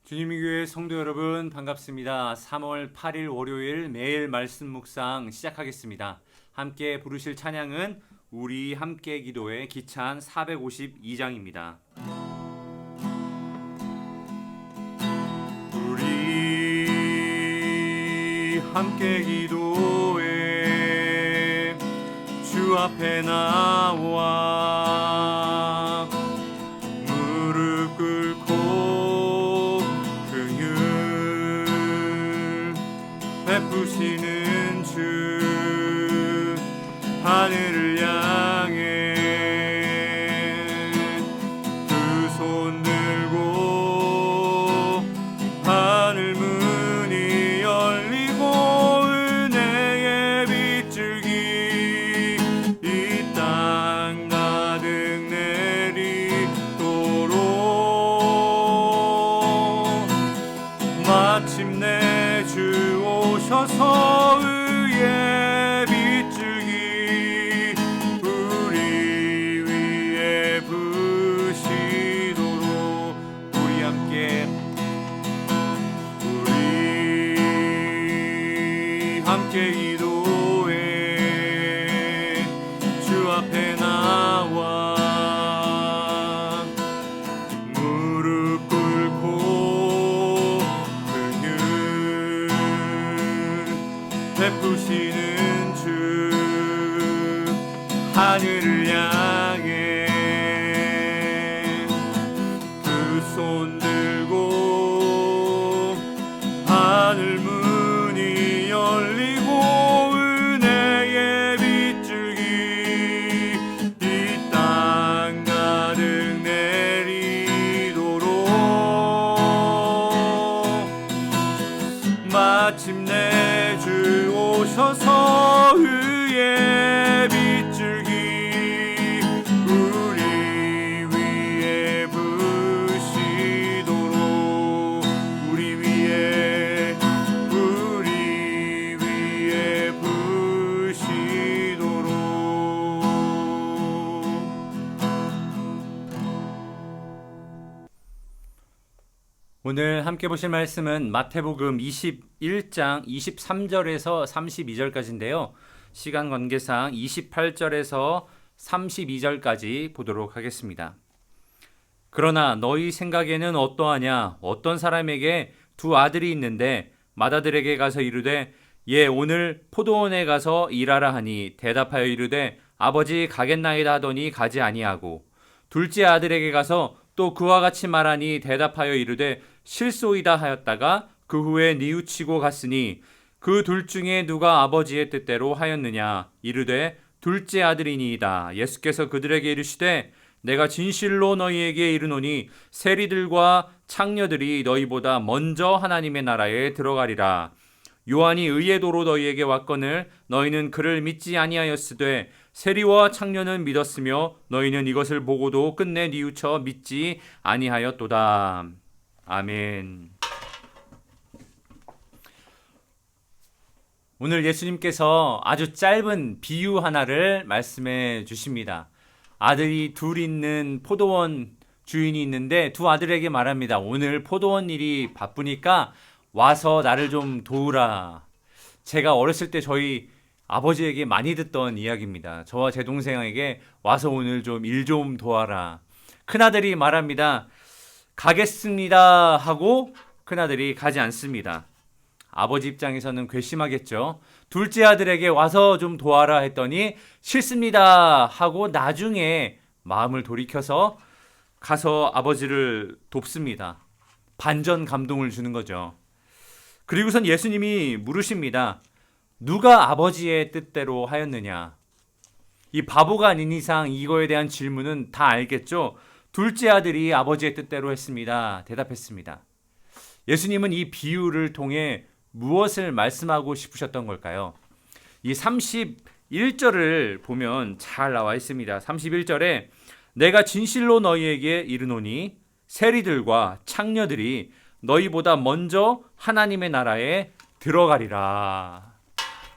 주님의 교회 성도 여러분 반갑습니다. 3월 8일 월요일 매일 말씀 묵상 시작하겠습니다. 함께 부르실 찬양은 우리 함께 기도의 기찬 452장입니다. 우리 함께 기도해 주 앞에 나와 무릎 꿇고 베푸시는 주 하늘을 향해 두 손 들고 하늘 문이 열리고 은혜의 빗줄기 이 땅 가득 내리도록 마침내 주 오셔서 의의 빗줄기 우리 위에 부시도록 우리 함께 기도해 주 앞에 나와 무릎 꿇고 베푸시는 주 하늘을 향해 두 손 들고 하늘 문이 열리고 은혜의 빗줄기 이 땅 가득 내리도록 마침내 주 오셔서 의의 빗줄기 우리 위에 부시도록 우리 위에 부시도록 오늘 함께 보실 말씀은 마태복음 21장 23절에서 32절까지인데요. 시간 관계상 28절에서 32절까지 보도록 하겠습니다. 그러나 너희 생각에는 어떠하냐? 어떤 사람에게 두 아들이 있는데 맏아들에게 가서 이르되 예 오늘 포도원에 가서 일하라 하니 대답하여 이르되 아버지 가겠나이다 하더니 가지 아니하고 둘째 아들에게 가서 또 그와 같이 말하니 대답하여 이르되 실소이다 하였다가 그 후에 뉘우치고 갔으니 그 둘 중에 누가 아버지의 뜻대로 하였느냐 이르되 둘째 아들이니이다. 예수께서 그들에게 이르시되 내가 진실로 너희에게 이르노니 세리들과 창녀들이 너희보다 먼저 하나님의 나라에 들어가리라. 요한이 의의 도로 너희에게 왔거늘 너희는 그를 믿지 아니하였으되 세리와 창녀는 믿었으며 너희는 이것을 보고도 끝내 뉘우쳐 믿지 아니하였도다. 아멘. 오늘 예수님께서 아주 짧은 비유 하나를 말씀해 주십니다. 아들이 둘 있는 포도원 주인이 있는데 두 아들에게 말합니다. 오늘 포도원 일이 바쁘니까 와서 나를 좀 도우라. 제가 어렸을 때 저희 아버지에게 많이 듣던 이야기입니다. 저와 제 동생에게 와서 오늘 좀 일 좀 도와라. 큰아들이 말합니다. 가겠습니다 하고 큰아들이 가지 않습니다. 아버지 입장에서는 괘씸하겠죠. 둘째 아들에게 와서 좀 도와라 했더니 싫습니다 하고 나중에 마음을 돌이켜서 가서 아버지를 돕습니다. 반전 감동을 주는 거죠. 그리고선 예수님이 물으십니다. 누가 아버지의 뜻대로 하였느냐? 이 바보가 아닌 이상 이거에 대한 질문은 다 알겠죠? 둘째 아들이 아버지의 뜻대로 했습니다. 대답했습니다. 예수님은 이 비유를 통해 무엇을 말씀하고 싶으셨던 걸까요? 이 31절을 보면 잘 나와 있습니다. 31절에 내가 진실로 너희에게 이르노니 세리들과 창녀들이 너희보다 먼저 하나님의 나라에 들어가리라.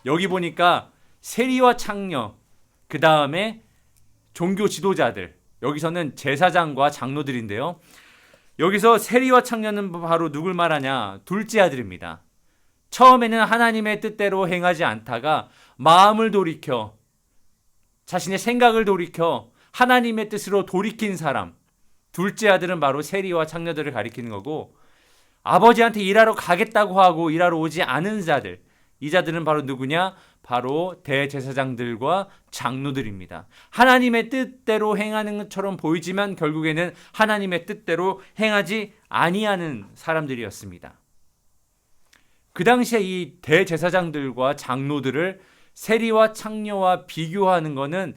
여기 보니까 세리와 창녀, 그 다음에 종교 지도자들, 여기서는 제사장과 장로들인데요. 여기서 세리와 창녀는 바로 누굴 말하냐? 둘째 아들입니다. 처음에는 하나님의 뜻대로 행하지 않다가 마음을 돌이켜 자신의 생각을 돌이켜 하나님의 뜻으로 돌이킨 사람, 둘째 아들은 바로 세리와 창녀들을 가리키는 거고, 아버지한테 일하러 가겠다고 하고 일하러 오지 않은 자들, 이 자들은 바로 누구냐? 바로 대제사장들과 장로들입니다. 하나님의 뜻대로 행하는 것처럼 보이지만 결국에는 하나님의 뜻대로 행하지 아니하는 사람들이었습니다. 그 당시에 이 대제사장들과 장로들을 세리와 창녀와 비교하는 것은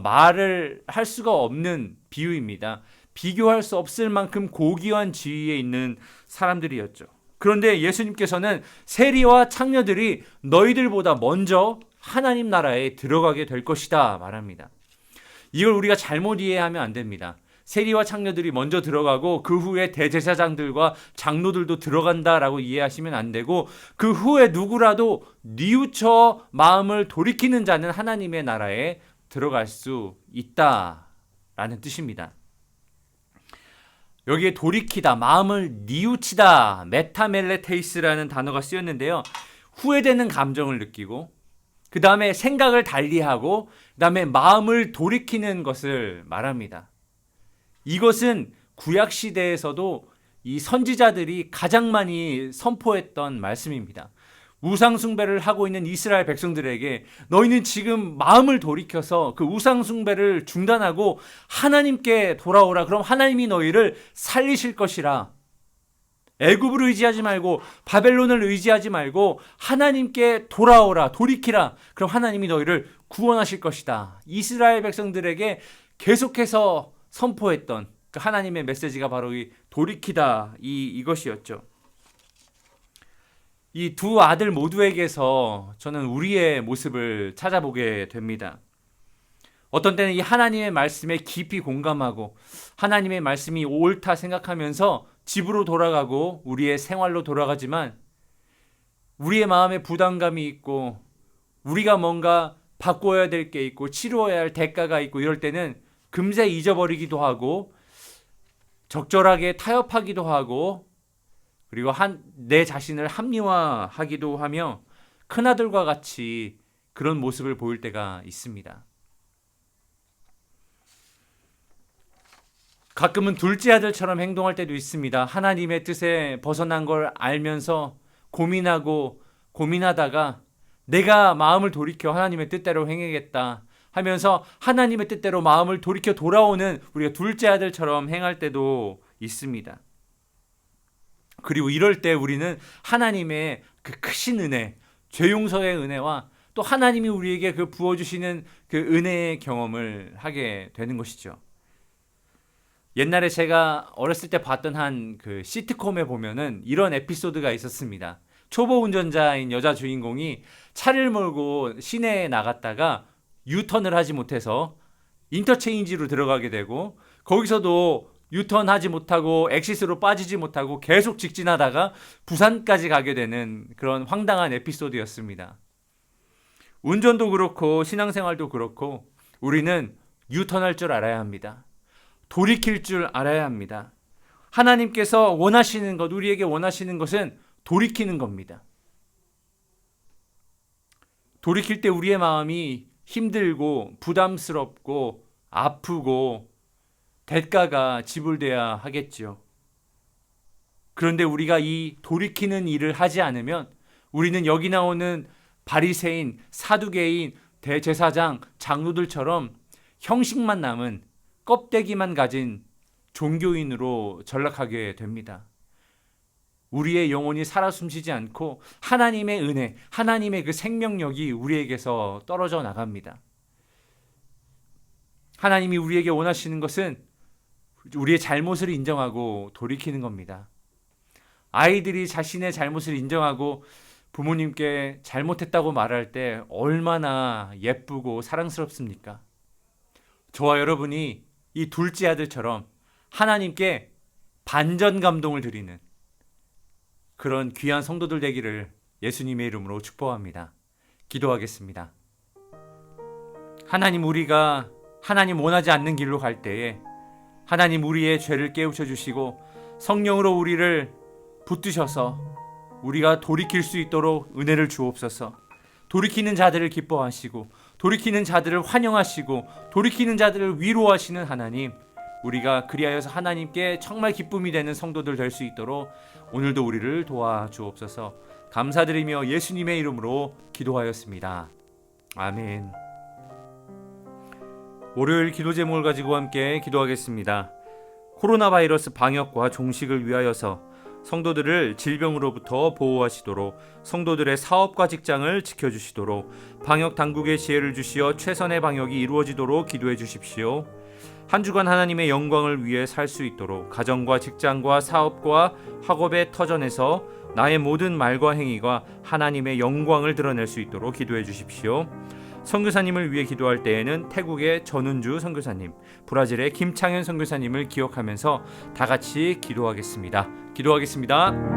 말을 할 수가 없는 비유입니다. 비교할 수 없을 만큼 고귀한 지위에 있는 사람들이었죠. 그런데 예수님께서는 세리와 창녀들이 너희들보다 먼저 하나님 나라에 들어가게 될 것이다 말합니다. 이걸 우리가 잘못 이해하면 안 됩니다. 세리와 창녀들이 먼저 들어가고 그 후에 대제사장들과 장로들도 들어간다라고 이해하시면 안 되고, 그 후에 누구라도 뉘우쳐 마음을 돌이키는 자는 하나님의 나라에 들어갈 수 있다라는 뜻입니다. 여기에 돌이키다, 마음을 뉘우치다, 메타멜레테이스라는 단어가 쓰였는데요. 후회되는 감정을 느끼고 그 다음에 생각을 달리하고 그 다음에 마음을 돌이키는 것을 말합니다. 이것은 구약시대에서도 이 선지자들이 가장 많이 선포했던 말씀입니다. 우상숭배를 하고 있는 이스라엘 백성들에게 너희는 지금 마음을 돌이켜서 그 우상숭배를 중단하고 하나님께 돌아오라. 그럼 하나님이 너희를 살리실 것이라. 애굽을 의지하지 말고 바벨론을 의지하지 말고 하나님께 돌아오라. 돌이키라. 그럼 하나님이 너희를 구원하실 것이다. 이스라엘 백성들에게 계속해서 선포했던 그 하나님의 메시지가 바로 이 돌이키다 이것이었죠. 이 두 아들 모두에게서 저는 우리의 모습을 찾아보게 됩니다. 어떤 때는 이 하나님의 말씀에 깊이 공감하고 하나님의 말씀이 옳다 생각하면서 집으로 돌아가고 우리의 생활로 돌아가지만, 우리의 마음에 부담감이 있고 우리가 뭔가 바꿔야 될 게 있고 치루어야 할 대가가 있고 이럴 때는 금세 잊어버리기도 하고 적절하게 타협하기도 하고, 그리고 내 자신을 합리화하기도 하며 큰아들과 같이 그런 모습을 보일 때가 있습니다. 가끔은 둘째 아들처럼 행동할 때도 있습니다. 하나님의 뜻에 벗어난 걸 알면서 고민하다가 내가 마음을 돌이켜 하나님의 뜻대로 행하겠다 하면서 하나님의 뜻대로 마음을 돌이켜 돌아오는 우리가 둘째 아들처럼 행할 때도 있습니다. 그리고 이럴 때 우리는 하나님의 그 크신 은혜, 죄 용서의 은혜와 또 하나님이 우리에게 그 부어주시는 그 은혜의 경험을 하게 되는 것이죠. 옛날에 제가 어렸을 때 봤던 한 그 시트콤에 보면은 이런 에피소드가 있었습니다. 초보 운전자인 여자 주인공이 차를 몰고 시내에 나갔다가 유턴을 하지 못해서 인터체인지로 들어가게 되고, 거기서도 유턴하지 못하고 엑시스로 빠지지 못하고 계속 직진하다가 부산까지 가게 되는 그런 황당한 에피소드였습니다. 운전도 그렇고 신앙생활도 그렇고 우리는 유턴할 줄 알아야 합니다. 돌이킬 줄 알아야 합니다. 하나님께서 원하시는 것, 우리에게 원하시는 것은 돌이키는 겁니다. 돌이킬 때 우리의 마음이 힘들고 부담스럽고 아프고 대가가 지불돼야 하겠죠. 그런데 우리가 이 돌이키는 일을 하지 않으면 우리는 여기 나오는 바리새인, 사두개인, 대제사장, 장로들처럼 형식만 남은 껍데기만 가진 종교인으로 전락하게 됩니다. 우리의 영혼이 살아 숨쉬지 않고 하나님의 은혜, 하나님의 그 생명력이 우리에게서 떨어져 나갑니다. 하나님이 우리에게 원하시는 것은 우리의 잘못을 인정하고 돌이키는 겁니다. 아이들이 자신의 잘못을 인정하고 부모님께 잘못했다고 말할 때 얼마나 예쁘고 사랑스럽습니까? 저와 여러분이 이 둘째 아들처럼 하나님께 반전 감동을 드리는 그런 귀한 성도들 되기를 예수님의 이름으로 축복합니다. 기도하겠습니다. 하나님, 우리가 하나님 원하지 않는 길로 갈 때에 하나님 우리의 죄를 깨우쳐 주시고 성령으로 우리를 붙드셔서 우리가 돌이킬 수 있도록 은혜를 주옵소서. 돌이키는 자들을 기뻐하시고 돌이키는 자들을 환영하시고 돌이키는 자들을 위로하시는 하나님, 우리가 그리하여서 하나님께 정말 기쁨이 되는 성도들 될 수 있도록 오늘도 우리를 도와주옵소서. 감사드리며 예수님의 이름으로 기도하였습니다. 아멘. 월요일 기도 제목을 가지고 함께 기도하겠습니다. 코로나 바이러스 방역과 종식을 위하여서 성도들을 질병으로부터 보호하시도록, 성도들의 사업과 직장을 지켜주시도록, 방역 당국의 지혜를 주시어 최선의 방역이 이루어지도록 기도해 주십시오. 한 주간 하나님의 영광을 위해 살 수 있도록 가정과 직장과 사업과 학업의 터전에서 나의 모든 말과 행위가 하나님의 영광을 드러낼 수 있도록 기도해 주십시오. 선교사님을 위해 기도할 때에는 태국의 전은주 선교사님, 브라질의 김창현 선교사님을 기억하면서 다 같이 기도하겠습니다. 기도하겠습니다.